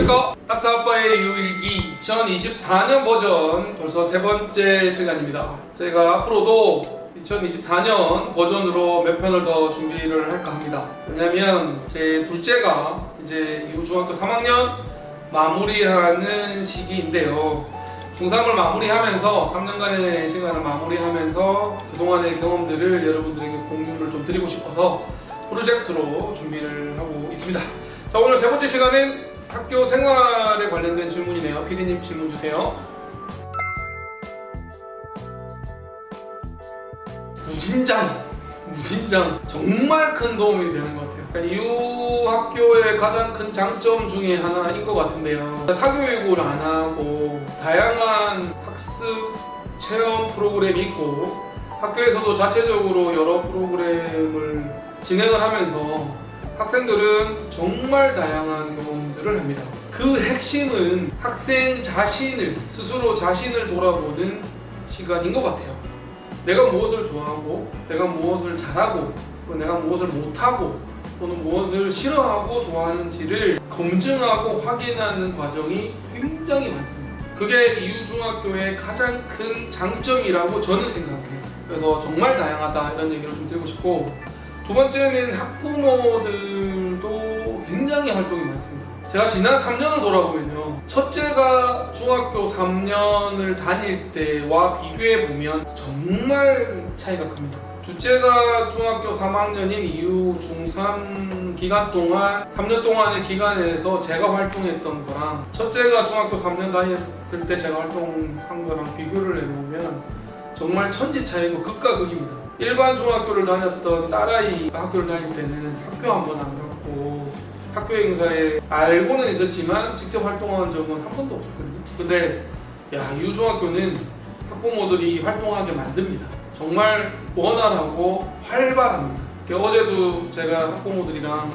안녕하십니까. 닥터 아빠의 유일기 2024년 버전 벌써 세 번째 시간입니다. 저희가 앞으로도 2024년 버전으로 몇 편을 더 준비를 할까 합니다. 왜냐면 제 둘째가 이제 이후 중학교 3학년 마무리하는 시기인데요. 중3을 마무리하면서 3년간의 시간을 마무리하면서 그동안의 경험들을 여러분들에게 공유를 좀 드리고 싶어서 프로젝트로 준비를 하고 있습니다. 자, 오늘 세 번째 시간은 학교 생활에 관련된 질문이네요. PD님 질문 주세요. 무진장 정말 큰 도움이 되는 것 같아요. 그러니까 이후 학교의 가장 큰 장점 중에 하나인 것 같은데요. 사교육을 안 하고 다양한 학습 체험 프로그램이 있고 학교에서도 자체적으로 여러 프로그램을 진행을 하면서 학생들은 정말 다양한 경험들을 합니다. 그 핵심은 학생 자신을, 스스로 자신을 돌아보는 시간인 것 같아요. 내가 무엇을 좋아하고, 내가 무엇을 잘하고, 또 내가 무엇을 못하고, 또는 무엇을 싫어하고 좋아하는지를 검증하고 확인하는 과정이 굉장히 많습니다. 그게 이후 중학교의 가장 큰 장점이라고 저는 생각해요. 그래서 정말 다양하다 이런 얘기를 좀 드리고 싶고, 두 번째는 학부모들도 굉장히 활동이 많습니다. 제가 지난 3년을 돌아보면요, 첫째가 중학교 3년을 다닐 때와 비교해 보면 정말 차이가 큽니다. 둘째가 중학교 3학년인 이후 중3 기간 동안 3년 동안의 기간에서 제가 활동했던 거랑 첫째가 중학교 3년 다녔을 때 제가 활동한 거랑 비교를 해보면 정말 천지 차이고 극과 극입니다. 일반 중학교를 다녔던 딸아이가 학교를 다닐 때는 학교 한 번 안 갔고 학교 행사에 알고는 있었지만 직접 활동한 적은 한 번도 없었거든요. 근데 이후 중학교는 학부모들이 활동하게 만듭니다. 정말 원활하고 활발합니다. 어제도 제가 학부모들이랑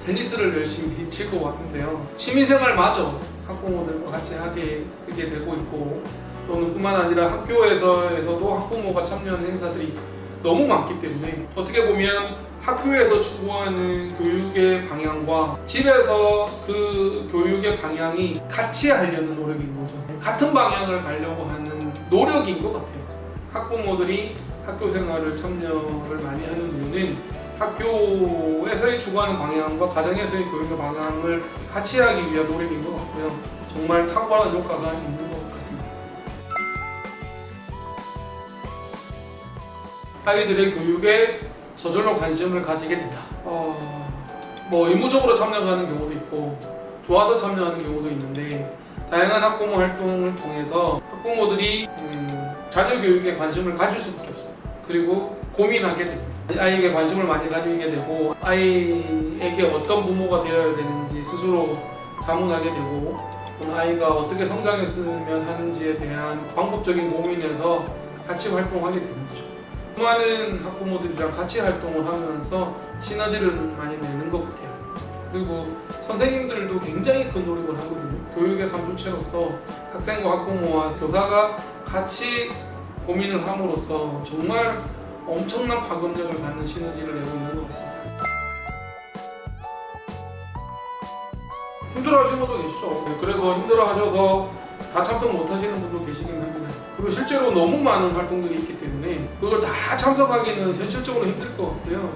테니스를 열심히 치고 왔는데요. 취미생활마저 학부모들과 같이 하게 되고 있고, 또는 뿐만 아니라 학교에서도 학부모가 참여하는 행사들이 너무 많기 때문에 어떻게 보면 학교에서 추구하는 교육의 방향과 집에서 그 교육의 방향이 같이 하려는 노력인 거죠. 같은 방향을 가려고 하는 노력인 것 같아요. 학부모들이 학교 생활을 참여를 많이 하는 이유는 학교에서의 추구하는 방향과 가정에서의 교육의 방향을 같이 하기 위한 노력인 것 같고요. 정말 탁월한 효과가 있는 것 같습니다. 아이들의 교육에 저절로 관심을 가지게 된다. 의무적으로 참여하는 경우도 있고 좋아서 참여하는 경우도 있는데, 다양한 학부모 활동을 통해서 학부모들이 자녀교육에 관심을 가질 수밖에 없어요. 그리고 고민하게 됩니다. 아이에게 관심을 많이 가지게 되고 아이에게 어떤 부모가 되어야 되는지 스스로 자문하게 되고, 또는 아이가 어떻게 성장했으면 하는지에 대한 방법적인 고민에서 같이 활동하게 되는 거죠. 수많은 학부모들이랑 같이 활동을 하면서 시너지를 많이 내는 것 같아요. 그리고 선생님들도 굉장히 큰 노력을 하거든요. 교육의 3주체로서 학생과 학부모와 교사가 같이 고민을 함으로써 정말 엄청난 파급력을 갖는 시너지를 내고 있는 것 같습니다. 힘들어하시는 분도 계시죠. 그래서 힘들어하셔서 다 참석 못하시는 분도 계시긴 합니다. 그리고 실제로 너무 많은 활동들이 있기 때문에 그걸 다 참석하기는 현실적으로 힘들 것 같고요.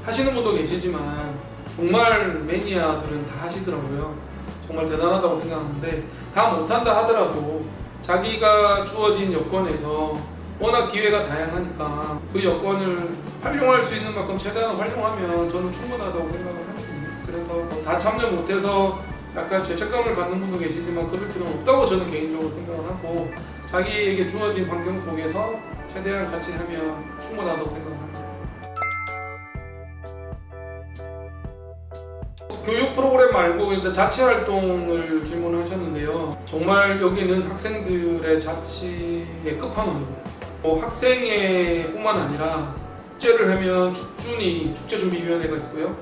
하시는 분도 계시지만 정말 매니아들은 다 하시더라고요. 정말 대단하다고 생각하는데, 다 못한다 하더라도 자기가 주어진 여건에서 워낙 기회가 다양하니까 그 여건을 활용할 수 있는 만큼 최대한 활용하면 저는 충분하다고 생각을 하거든요. 그래서 다 참여 못해서 약간 죄책감을 갖는 분도 계시지만 그럴 필요는 없다고 저는 개인적으로 생각을 하고, 자기에게 주어진 환경 속에서 최대한 같이 하면 충분하다고 생각합니다. 교육 프로그램 말고 일단 자치 활동을 질문을 하셨는데요. 정말 여기는 학생들의 자치의 끝판왕입니다. 학생회 뿐만 아니라 축제를 하면 축제준비위원회가 있고요.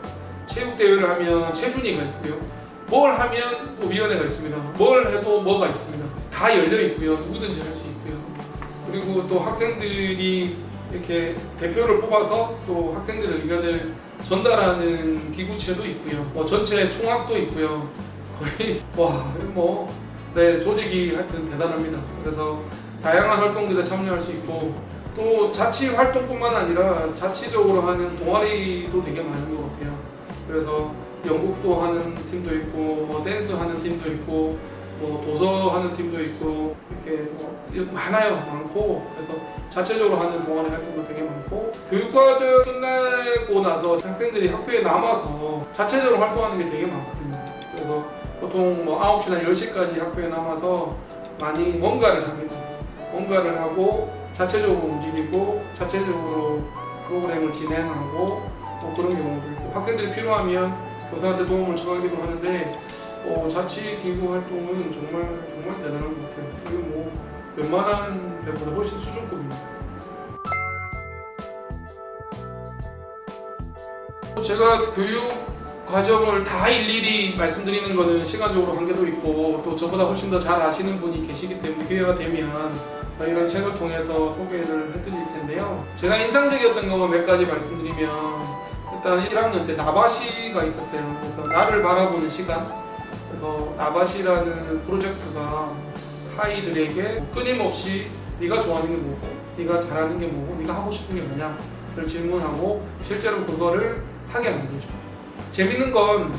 체육대회를 하면 체준위가 있고요. 뭘 하면 또 위원회가 있습니다. 뭘 해도 뭐가 있습니다. 다 열려 있고요. 누구든지 할 수 있고요. 그리고 또 학생들이 이렇게 대표를 뽑아서 또 학생들의 의견을 전달하는 기구체도 있고요. 전체 총학도 있고요. 거의 네, 조직이 하여튼 대단합니다. 그래서 다양한 활동들에 참여할 수 있고 또 자치 활동뿐만 아니라 자치적으로 하는 동아리도 되게 많은 것 같아요. 그래서 연극도 하는 팀도 있고 댄스 하는 팀도 있고 도서 하는 팀도 있고 이렇게 많고 그래서 자체적으로 하는 동아리 활동도 되게 많고 교육과정 끝나고 나서 학생들이 학교에 남아서 자체적으로 활동하는 게 되게 많거든요. 그래서 보통 9시나 10시까지 학교에 남아서 많이 뭔가를 합니다. 뭔가를 하고 자체적으로 움직이고 자체적으로 프로그램을 진행하고 그런 경우도 있고 학생들이 필요하면 교사한테 도움을 청하기도 하는데 자치기구 활동은 정말 대단한 것 같아요. 이거 웬만한 데보다 훨씬 수준급입니다. 제가 교육 과정을 다 일일이 말씀드리는 거는 시간적으로 한계도 있고 또 저보다 훨씬 더 잘 아시는 분이 계시기 때문에 기회가 되면 이런 책을 통해서 소개를 해드릴 텐데요. 제가 인상적이었던 것만 몇 가지 말씀드리면 일단 1학년 때 나바시가 있었어요. 그래서 나를 바라보는 시간. 그래서 나바시라는 프로젝트가 아이들에게 끊임없이 네가 좋아하는 게 뭐고, 네가 잘하는 게 뭐고, 네가 하고 싶은 게 뭐냐를 질문하고 실제로 그거를 하게 만들죠. 재밌는 건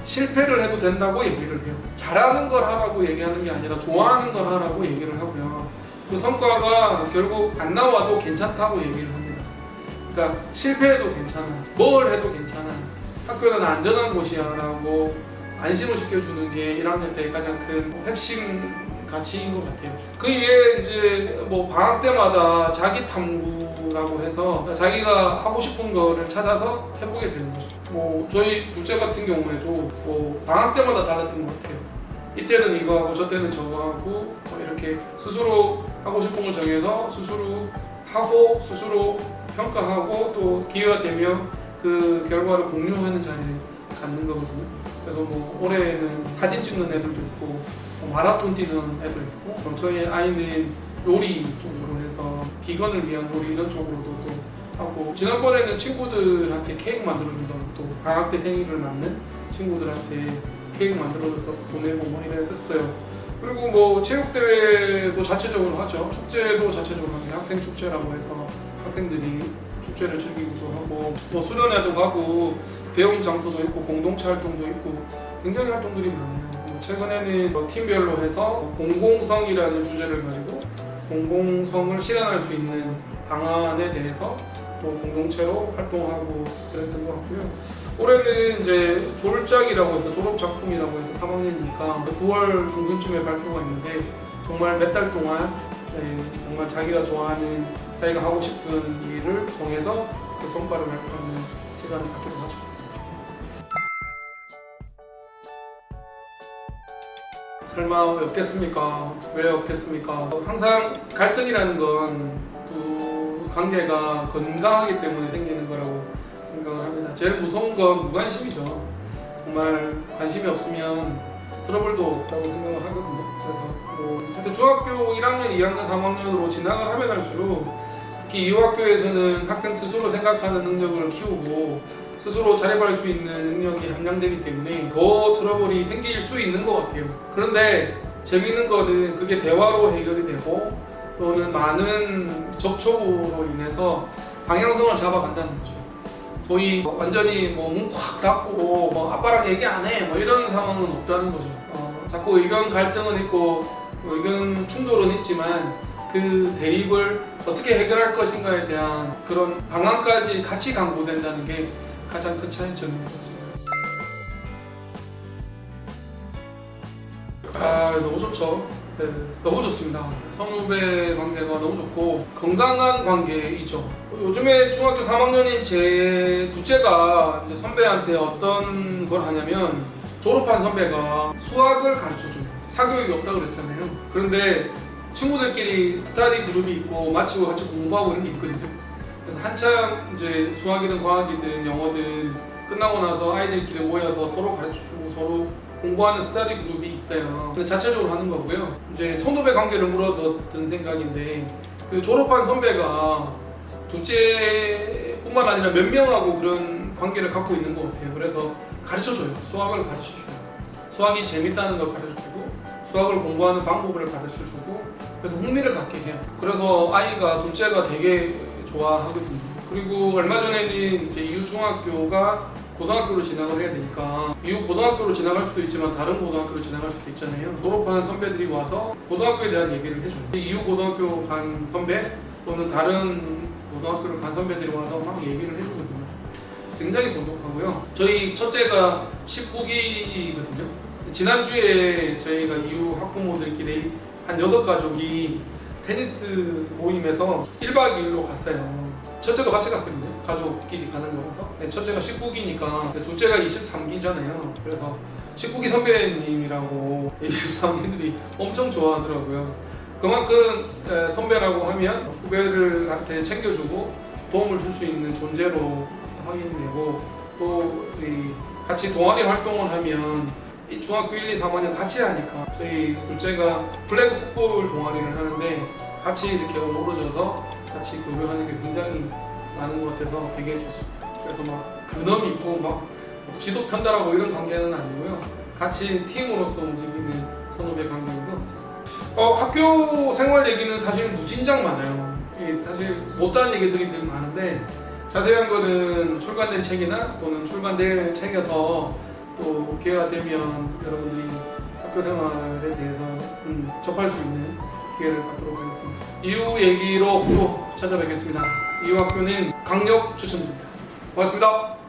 실패를 해도 된다고 얘기를 해요. 잘하는 걸 하라고 얘기하는 게 아니라 좋아하는 걸 하라고 얘기를 하고요. 그 성과가 결국 안 나와도 괜찮다고 얘기를 합니다. 그러니까 실패해도 괜찮아, 뭘 해도 괜찮아, 학교는 안전한 곳이야 라고 안심을 시켜주는 게 1학년 때 가장 큰 핵심 가치인 것 같아요. 그 이외에 이제 방학 때마다 자기 탐구라고 해서 자기가 하고 싶은 거를 찾아서 해보게 되는 거죠. 저희 둘째 같은 경우에도 방학 때마다 달랐던 것 같아요. 이때는 이거 하고 저 때는 저거 하고 이렇게 스스로 하고 싶은 걸 정해서 스스로 하고 스스로 평가하고 또 기회가 되면 그 결과를 공유하는 자리를 갖는 거거든요. 그래서 올해는 사진 찍는 애들도 있고 마라톤 뛰는 애도 있고 그럼 저희 아이는 요리 쪽으로 해서 비건을 위한 요리 이런 쪽으로도 또 하고 지난번에는 친구들한테 케이크 만들어준다고 또 방학 때 생일을 맞는 친구들한테 케이크 만들어줘서 보내고 이랬어요. 그리고 체육대회도 자체적으로 하죠. 축제도 자체적으로 하죠. 학생 축제라고 해서 학생들이 축제를 즐기기도 하고 수련회도 가고 배움 장터도 있고 공동체 활동도 있고 굉장히 활동들이 많아요. 최근에는 팀별로 해서 공공성이라는 주제를 가지고 공공성을 실현할 수 있는 방안에 대해서 또 공동체로 활동하고 그랬던 것 같고요. 올해는 이제 졸작이라고 해서 졸업작품이라고 해서 3학년이니까 9월 중순쯤에 발표가 있는데 정말 몇 달 동안 정말 자기가 좋아하는 자기가 하고 싶은 일을 정해서 그 성과를 발표하는 시간을 갖기도 하죠. 설마 없겠습니까? 왜 없겠습니까? 항상 갈등이라는 건 두 관계가 건강하기 때문에 생기는 거라고 생각을 합니다. 제일 무서운 건 무관심이죠. 정말 관심이 없으면 트러블도 없다고 생각을 하거든요. 그래서 하여튼 중학교 1학년, 2학년, 3학년으로 진학을 하면 할수록 특히 이 학교에서는 학생 스스로 생각하는 능력을 키우고 스스로 자립할 수 있는 능력이 함량되기 때문에 더 트러블이 생길 수 있는 것 같아요. 그런데 재밌는 거는 그게 대화로 해결이 되고 또는 많은 접촉으로 인해서 방향성을 잡아간다는 거죠. 소위 완전히 문 확 닫고 아빠랑 얘기 안 해 이런 상황은 없다는 거죠. 자꾸 의견 갈등은 있고 의견 충돌은 있지만 그 대립을 어떻게 해결할 것인가에 대한 그런 방안까지 같이 강구된다는 게 가장 큰 차이점인 것 같습니다. 너무 좋죠. 네, 너무 좋습니다. 선후배 관계가 너무 좋고 건강한 관계이죠. 요즘에 중학교 3학년인 제 둘째가 이제 선배한테 어떤 걸 하냐면 졸업한 선배가 수학을 가르쳐줘요. 사교육이 없다고 그랬잖아요. 그런데 친구들끼리 스터디 그룹이 있고 마치고 같이 공부하고 이런 게 있거든요. 그래서 한참 이제 수학이든 과학이든 영어든 끝나고 나서 아이들끼리 모여서 서로 가르쳐주고 서로 공부하는 스터디 그룹이 있어요. 근데 자체적으로 하는 거고요. 이제 선후배 관계를 물어서 든 생각인데 그 졸업한 선배가 둘째뿐만 아니라 몇 명하고 그런 관계를 갖고 있는 것 같아요. 그래서 가르쳐줘요. 수학을 가르쳐줘요. 수학이 재밌다는 걸 가르쳐주고 수학을 공부하는 방법을 가르쳐주고 그래서 흥미를 갖게 해요. 그래서 아이가 둘째가 되게 좋아하거든요. 그리고 얼마 전에는 이제 이후 중학교가 고등학교로 진학을 해야 되니까 이후 고등학교로 진학할 수도 있지만 다른 고등학교로 진학할 수도 있잖아요. 졸업하는 선배들이 와서 고등학교에 대한 얘기를 해줘요. 이후 고등학교 간 선배 또는 다른 고등학교를 간 선배들이 와서 막 얘기를 해주거든요. 굉장히 돈독하고요. 저희 첫째가 19기거든요. 지난주에 저희가 이후 학부모들끼리 한 6가족이 테니스 모임에서 1박 2일로 갔어요. 첫째도 같이 갔거든요. 가족끼리 가는 거라서. 첫째가 19기니까 둘째가 23기잖아요. 그래서 19기 선배님이라고 23기들이 엄청 좋아하더라고요. 그만큼 선배라고 하면 후배들한테 챙겨주고 도움을 줄 수 있는 존재로 확인이 되고 또 같이 동아리 활동을 하면 이 중학교 1, 2, 3학년 같이 하니까 저희 둘째가 플래그 풋볼 동아리를 하는데 같이 이렇게 어우러져서 같이 교류하는 게 굉장히 많은 것 같아서 되게 좋습니다. 그래서 막 근엄 있고 막 지도 편달하고 이런 관계는 아니고요. 같이 팀으로서 움직이는 선후배 관계인 것 같습니다. 학교 생활 얘기는 사실 무진장 많아요. 사실 못다한 얘기들이 많은데 자세한 거는 출간된 책이나 또는 출간될 책에서 또 기회가 되면 여러분들이 학교 생활에 대해서 접할 수 있는 기회를 갖도록 하겠습니다. 이후 얘기로 또 찾아뵙겠습니다. 이후 학교는 강력 추천드립니다. 고맙습니다.